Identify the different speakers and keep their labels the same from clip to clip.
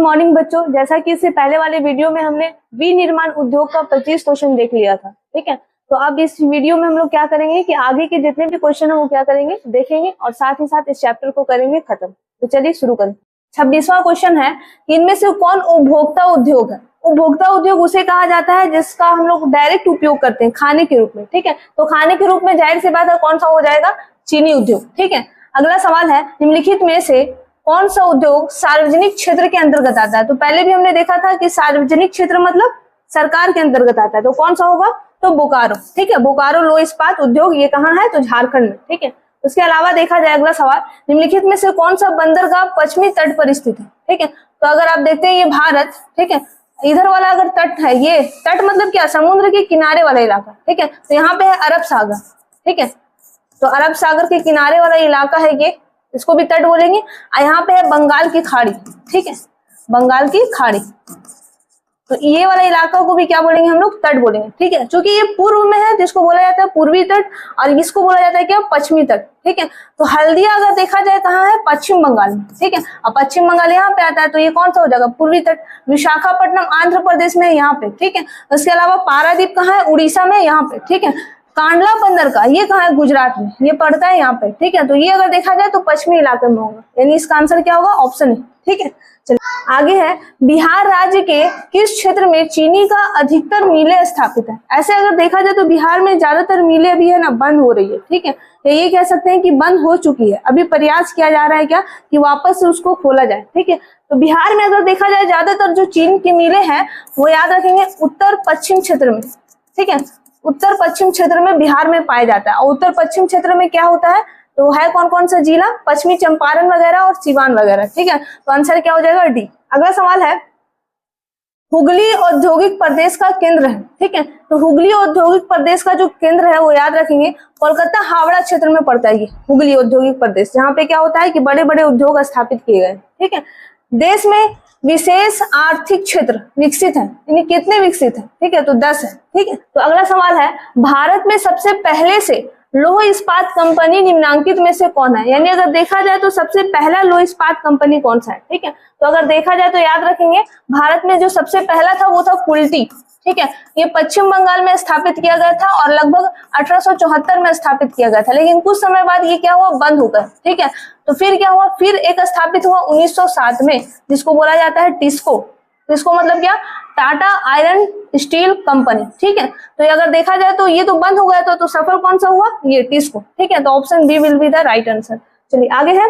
Speaker 1: Morning बच्चों, जैसा कि इससे पहले वाले वीडियो में हमने विनिर्माण उद्योग का 25 क्वेश्चन देख लिया था। ठीक है, तो अब इस वीडियो में हम लोग क्या करेंगे कि आगे के जितने भी क्वेश्चन है वो क्या करेंगे, देखेंगे और साथ ही साथ इस चैप्टर को करेंगे खत्म। तो चलिए शुरू करें। 26वां क्वेश्चन है कि इनमें से कौन उपभोक्ता उद्योग है। उपभोक्ता उद्योग उसे कहा जाता है जिसका हम लोग डायरेक्ट उपयोग करते हैं खाने के रूप में। ठीक है, तो खाने के रूप में जाहिर सी बात है कौन सा हो जाएगा, चीनी उद्योग। ठीक है, अगला सवाल है निम्नलिखित में से कौन सा उद्योग सार्वजनिक क्षेत्र के अंतर्गत आता है। तो पहले भी हमने देखा था कि सार्वजनिक क्षेत्र मतलब सरकार के अंतर्गत आता है, तो कौन सा होगा, तो बोकारो। ठीक है, बोकारो लो इस्पात उद्योग ये कहाँ है, तो झारखंड में। ठीक है, उसके अलावा देखा जाए अगला सवाल, निम्नलिखित में से कौन सा बंदरगाह पश्चिमी तट पर स्थित है। ठीक है, तो अगर आप देखते हैं ये भारत, ठीक है, इधर वाला अगर तट है, ये तट मतलब क्या, समुद्र के किनारे वाला इलाका। ठीक है, तो यहाँ पे है अरब सागर। ठीक है, तो अरब सागर के किनारे वाला इलाका है ये, इसको भी तट बोलेंगे। और यहाँ पे है बंगाल की खाड़ी। ठीक है, बंगाल की खाड़ी, तो ये वाला इलाका को भी क्या बोलेंगे हम लोग, तट बोलेंगे। ठीक है, क्योंकि ये पूर्व में है जिसको बोला जाता है पूर्वी तट, और इसको बोला जाता है क्या, पश्चिमी तट। ठीक है, तो हल्दिया अगर देखा जाए कहाँ है, पश्चिम बंगाल में। ठीक है, और पश्चिम बंगाल यहाँ पे आता है, तो ये कौन सा हो जाएगा, पूर्वी तट। विशाखापट्टनम आंध्र प्रदेश में यहाँ पे। ठीक है, उसके अलावा पारादीप कहाँ है, उड़ीसा में यहाँ पे। ठीक है, कांडला बंदर का ये कहाँ है, गुजरात में, ये पड़ता है यहाँ पे। ठीक है, तो ये अगर देखा जाए तो पश्चिमी इलाके में होगा, यानी इसका आंसर क्या होगा, ऑप्शन है। ठीक है, चलिए आगे है, बिहार राज्य के किस क्षेत्र में चीनी का अधिकतर मिलें स्थापित है। ऐसे अगर देखा जाए तो बिहार में ज्यादातर मिलें अभी है ना बंद हो रही है। ठीक है, ये कह सकते हैं कि बंद हो चुकी है, अभी प्रयास किया जा रहा है क्या, कि वापस से उसको खोला जाए। ठीक है, तो बिहार में अगर देखा जाए ज्यादातर जो चीन की मिलें हैं वो याद रखेंगे उत्तर पश्चिम क्षेत्र में। ठीक है, उत्तर पश्चिम क्षेत्र में बिहार में पाया जाता है। और उत्तर पश्चिम क्षेत्र में क्या होता है, तो है कौन कौन सा जिला, पश्चिमी चंपारण वगैरह और सिवान वगैरह। ठीक है, तो आंसर क्या हो जाएगा, डी। अगला सवाल है, हुगली औद्योगिक प्रदेश का केंद्र है। ठीक है, तो हुगली औद्योगिक प्रदेश का जो केंद्र है वो याद रखेंगे कोलकाता हावड़ा क्षेत्र में पड़ता है ये हुगली औद्योगिक प्रदेश, जहाँ पे क्या होता है कि बड़े बड़े उद्योग स्थापित किए गए। ठीक है, देश में विशेष आर्थिक क्षेत्र विकसित है, यानी कितने विकसित है, ठीक है, तो 10 है। ठीक है, तो अगला सवाल है, भारत में सबसे पहले से लौह इस्पात कंपनी निम्नांकित में से कौन है। यानी अगर देखा जाए तो सबसे पहला लौह इस्पात कंपनी कौन सा है। ठीक है, तो अगर देखा जाए तो याद रखेंगे भारत में जो सबसे पहला था वो था कुल्टी। ठीक है, ये पश्चिम बंगाल में स्थापित किया गया था और लगभग 1874 में स्थापित किया गया था, लेकिन कुछ समय बाद ये क्या हुआ, बंद हो गया। ठीक है, तो फिर क्या हुआ, फिर एक स्थापित हुआ 1907 में, जिसको बोला जाता है टिस्को। टिस्को मतलब क्या, टाटा आयरन स्टील कंपनी। ठीक है, तो अगर देखा जाए तो ये तो बंद हो गया तो सफल कौन सा हुआ, ये टिस्को। ठीक है, तो option B will be the right answer. चलिए आगे है,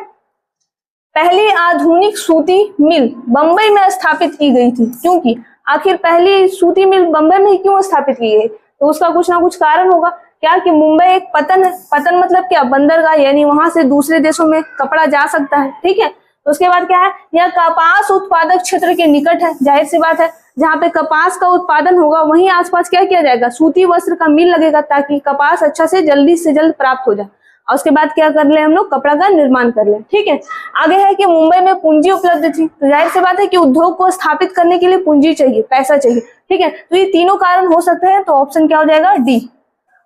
Speaker 1: पहली आधुनिक सूती मिल बंबई में स्थापित की गई थी, क्योंकि आखिर पहली सूती मिल बंबई में क्यों स्थापित की गई, तो उसका कुछ ना कुछ कारण होगा क्या, कि मुंबई एक पतन है, पतन मतलब क्या, बंदरगाह, यानी वहां से दूसरे देशों में कपड़ा जा सकता है। ठीक है, तो उसके बाद क्या है, यह कपास उत्पादक क्षेत्र के निकट है, जाहिर सी बात है जहाँ पे कपास का उत्पादन होगा वहीं आसपास क्या किया जाएगा, सूती वस्त्र का मिल लगेगा, ताकि कपास अच्छा से जल्द प्राप्त हो जाए और उसके बाद क्या कर ले, हम लोग कपड़ा का निर्माण कर ले। ठीक है, आगे है कि मुंबई में पूंजी उपलब्ध थी, तो जाहिर सी बात है कि उद्योग को स्थापित करने के लिए पूंजी चाहिए, पैसा चाहिए। ठीक है, तो ये तीनों कारण हो सकते हैं, तो ऑप्शन क्या हो जाएगा, डी।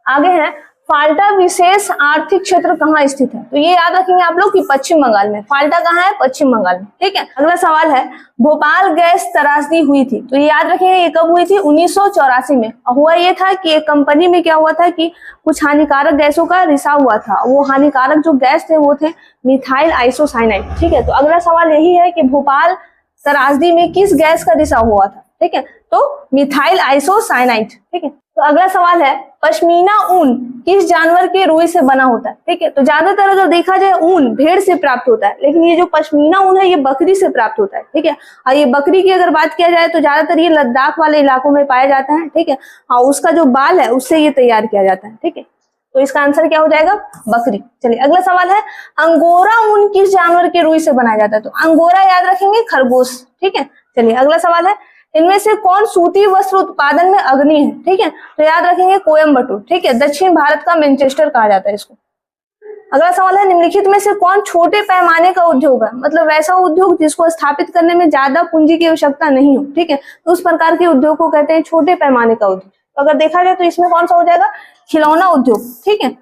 Speaker 1: आगे है, फाल्टा विशेष आर्थिक क्षेत्र कहाँ स्थित है, तो ये याद रखेंगे आप लोग कि पश्चिम बंगाल में। फाल्टा कहाँ है, पश्चिम बंगाल में। ठीक है, अगला सवाल है, भोपाल गैस त्रासदी हुई थी, तो ये याद रखेंगे ये कब हुई थी, 1984 में। हुआ ये था कि एक कंपनी में क्या हुआ था कि कुछ हानिकारक गैसों का रिसाव हुआ था, वो हानिकारक जो गैस थे वो थे मिथाइल आइसोसाइनाइड। ठीक है, तो अगला सवाल यही है कि भोपाल त्रासदी में किस गैस का रिसाव हुआ था। ठीक है, तो मिथाइल आइसोसाइनाइड। ठीक है, तो अगला सवाल है, पश्मीना ऊन किस जानवर के रुई से बना होता है। ठीक है, तो ज्यादातर अगर देखा जाए ऊन भेड़ से प्राप्त होता है, लेकिन ये जो पश्मीना ऊन है ये बकरी से प्राप्त होता है। ठीक है, और ये बकरी की अगर बात किया जाए तो ज्यादातर ये लद्दाख वाले इलाकों में पाया जाता है। ठीक है, और उसका जो बाल है उससे ये तैयार किया जाता है। ठीक है, तो इसका आंसर क्या हो जाएगा, बकरी। चलिए अगला सवाल है, अंगोरा ऊन किस जानवर के रुई से बनाया जाता है, तो अंगोरा याद रखेंगे खरगोश। ठीक है, चलिए अगला सवाल है, इनमें से कौन सूती वस्त्र उत्पादन में अग्रणी है। ठीक है, तो याद रखेंगे कोयम्बटूर। ठीक है, दक्षिण भारत का मैनचेस्टर कहा जाता है इसको। अगला सवाल है, निम्नलिखित में से कौन छोटे पैमाने का उद्योग है, मतलब वैसा उद्योग जिसको स्थापित करने में ज्यादा पूंजी की आवश्यकता नहीं हो। ठीक है, तो उस प्रकार के उद्योग को कहते हैं छोटे पैमाने का उद्योग। तो अगर देखा जाए तो इसमें कौन सा हो जाएगा, खिलौना उद्योग। ठीक है,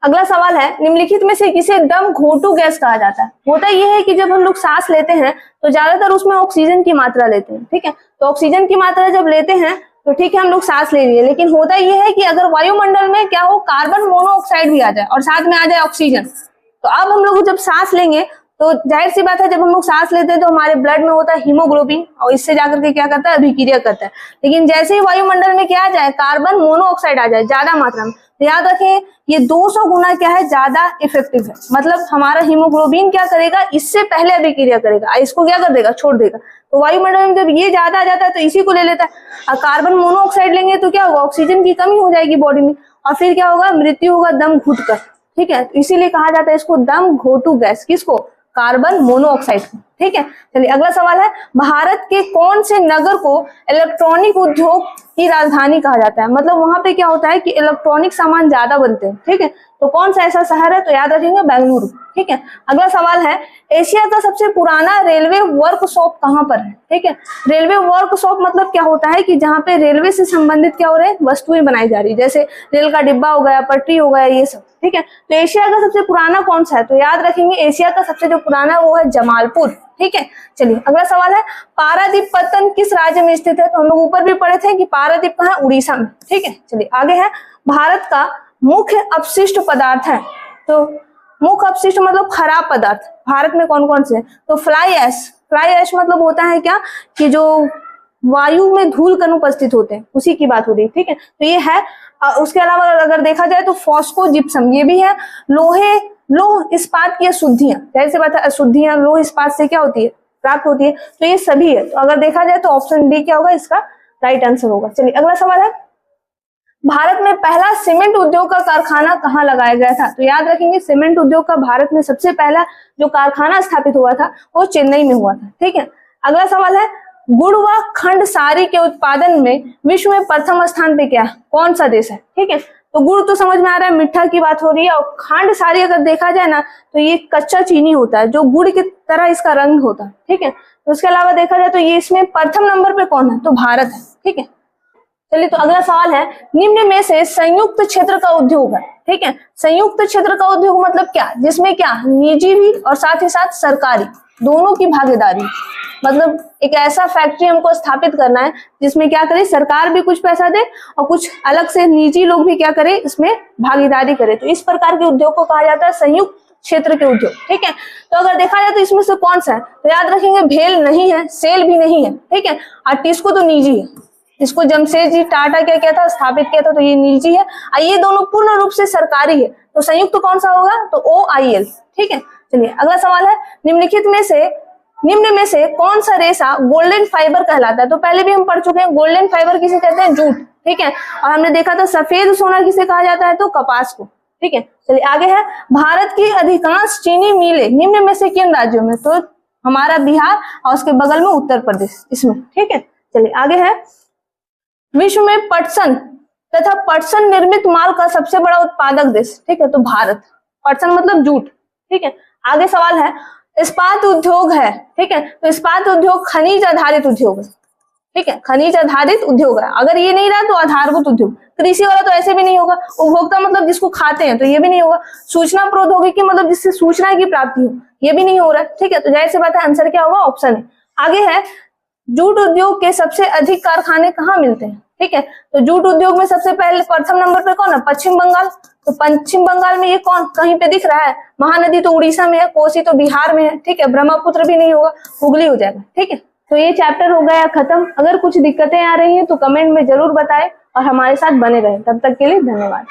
Speaker 1: अगला सवाल है, निम्नलिखित में से किसे दम घोटू गैस कहा जाता है? होता यह है कि जब हम लोग सांस लेते हैं तो ज्यादातर उसमें ऑक्सीजन की मात्रा लेते हैं, ठीक है। तो ऑक्सीजन की मात्रा जब लेते हैं तो ठीक है हम लोग सांस ले लिए, लेकिन होता यह है कि अगर वायुमंडल में क्या हो, कार्बन मोनोऑक्साइड भी आ जाए और साथ में आ जाए ऑक्सीजन, तो अब हम लोग जब सांस लेंगे तो जाहिर सी बात है जब हम लोग सांस लेते हैं तो हमारे ब्लड में होता है हीमोग्लोबिन और इससे जाकर के क्या करता है, अभिक्रिया करता है। लेकिन जैसे ही वायुमंडल में क्या आ जाए, कार्बन मोनोऑक्साइड आ जाए ज्यादा मात्रा में, तो याद रखें ये 200 गुना क्या है, ज्यादा इफेक्टिव है। मतलब हमारा हीमोग्लोबिन क्या करेगा, इससे पहले अभिक्रिया करेगा, इसको क्या कर देगा, छोड़ देगा। तो वायुमंडल में जब ये ज्यादा आ जाता है तो इसी को ले लेता है, और कार्बन मोनोऑक्साइड लेंगे तो क्या होगा, ऑक्सीजन की कमी हो जाएगी बॉडी में और फिर क्या होगा, मृत्यु होगा दम घुटकर, ठीक है। तो इसीलिए कहा जाता है इसको दम घोटू गैस, किसको, कार्बन मोनोऑक्साइड को, ठीक है। चलिए अगला सवाल है, भारत के कौन से नगर को इलेक्ट्रॉनिक उद्योग की राजधानी कहा जाता है? मतलब वहां पे क्या होता है कि इलेक्ट्रॉनिक सामान ज्यादा बनते हैं, ठीक है। तो कौन सा ऐसा शहर है, तो याद रखेंगे बेंगलुरु, ठीक है। अगला सवाल है, एशिया का सबसे पुराना रेलवे वर्कशॉप कहाँ पर है? ठीक है, रेलवे वर्कशॉप मतलब क्या होता है कि जहाँ पे रेलवे से संबंधित क्या हो रहे हैं, वस्तुएं बनाई जा रही है, जैसे रेल का डिब्बा हो गया, पटरी हो गया, ये सब, ठीक है। तो एशिया का सबसे पुराना कौन सा है? तो याद रखेंगे एशिया का सबसे जो पुराना है वो है जमालपुर, ठीक है। चलिए अगला सवाल है, पारादीप पत्तन किस राज्य में स्थित है? तो हम लोग ऊपर भी पढ़े थे कि पारादीप कहाँ है, उड़ीसा में, ठीक है। चलिए आगे है, भारत का मुख्य अपशिष्ट पदार्थ है, तो मुख्य अपशिष्ट मतलब खराब पदार्थ भारत में कौन कौन से हैं? तो फ्लाई ऐश, फ्लाई ऐश मतलब होता है क्या कि जो वायु में धूल कण उपस्थित होते हैं, उसी की बात हो रही है, ठीक है। तो ये है, उसके अलावा अगर देखा जाए तो फॉस्को जिप्सम ये भी है, लोह इस्पात की अशुद्धियां, जाहिर सी बात है अशुद्धियां लोह इस्पात से क्या होती है, प्राप्त होती है, तो ये सभी है। तो अगर देखा जाए तो ऑप्शन डी क्या होगा, इसका राइट आंसर होगा। चलिए अगला सवाल है, भारत में पहला सीमेंट उद्योग का कारखाना कहाँ लगाया गया था? तो याद रखेंगे सीमेंट उद्योग का भारत में सबसे पहला जो कारखाना स्थापित हुआ था वो चेन्नई में हुआ था, ठीक है। अगला सवाल है, गुड़ व खंड सारी के उत्पादन में विश्व में प्रथम स्थान पे क्या, कौन सा देश है? ठीक है, तो गुड़ तो समझ में आ रहा है, मिठा की बात हो रही है, और खंड सारी अगर देखा जाए ना तो ये कच्चा चीनी होता है जो गुड़ की तरह इसका रंग होता है, ठीक है। तो उसके अलावा देखा जाए तो ये इसमें प्रथम नंबर पे कौन है, तो भारत है, ठीक है। चलिए तो अगला सवाल है, निम्न में से संयुक्त क्षेत्र का उद्योग है, ठीक है। संयुक्त क्षेत्र का उद्योग मतलब क्या, जिसमें क्या निजी भी और साथ ही साथ सरकारी दोनों की भागीदारी, मतलब एक ऐसा फैक्ट्री हमको स्थापित करना है जिसमें क्या करे, सरकार भी कुछ पैसा दे और कुछ अलग से निजी लोग भी क्या करे, इसमें भागीदारी करे। तो इस प्रकार के उद्योग को कहा जाता है संयुक्त क्षेत्र के उद्योग, ठीक है। तो अगर देखा जाए तो इसमें से कौन सा है, तो याद रखेंगे भेल नहीं है, सेल भी नहीं है, ठीक है। और टिस्को तो निजी है, इसको जमशेदजी टाटा क्या किया था, स्थापित किया था, तो ये निजी है। और ये दोनों पूर्ण रूप से सरकारी है, तो संयुक्त तो कौन सा होगा, तो OIL, ठीक है। चलिए अगला सवाल है, निम्न में से कौन सा रेशा गोल्डन फाइबर कहलाता है? तो पहले भी हम पढ़ चुके हैं, गोल्डन फाइबर किसे कहते हैं, जूट, ठीक है। और हमने देखा था सफेद सोना किसे कहा जाता है, तो कपास को, ठीक है। चलिए आगे है, भारत की अधिकांश चीनी मिलें निम्न में से किन राज्यों में? तो हमारा बिहार और उसके बगल में उत्तर प्रदेश, इसमें, ठीक है। चलिए आगे है, विश्व में पटसन तथा पटसन निर्मित माल का सबसे बड़ा उत्पादक देश, ठीक है, तो भारत। पटसन मतलब जूट, ठीक है। आगे सवाल है, इस्पात उद्योग है, ठीक है। तो इस्पात उद्योग खनिज आधारित उद्योग है, ठीक है, खनिज आधारित उद्योग है। अगर ये नहीं रहा तो आधारभूत उद्योग, कृषि वाला तो ऐसे भी नहीं होगा, उपभोक्ता मतलब जिसको खाते हैं, तो ये भी नहीं होगा, सूचना प्रौद्योगिकी मतलब जिससे सूचना की प्राप्ति हो, ये भी नहीं हो रहा है, ठीक है। तो जाहिर सी बात है आंसर क्या होगा, ऑप्शन है। आगे है, जूट उद्योग के सबसे अधिक कारखाने कहाँ मिलते हैं, ठीक है। तो जूट उद्योग में सबसे पहले प्रथम नंबर पे कौन है, पश्चिम बंगाल। तो पश्चिम बंगाल में ये कौन कहीं पे दिख रहा है, महानदी तो उड़ीसा में है, कोसी तो बिहार में है, ठीक है, ब्रह्मपुत्र भी नहीं होगा, हुगली हो जाएगा, ठीक है। तो ये चैप्टर हो गया खत्म। अगर कुछ दिक्कतें आ रही हैं तो कमेंट में जरूर बताएं और हमारे साथ बने रहें। तब तक के लिए धन्यवाद।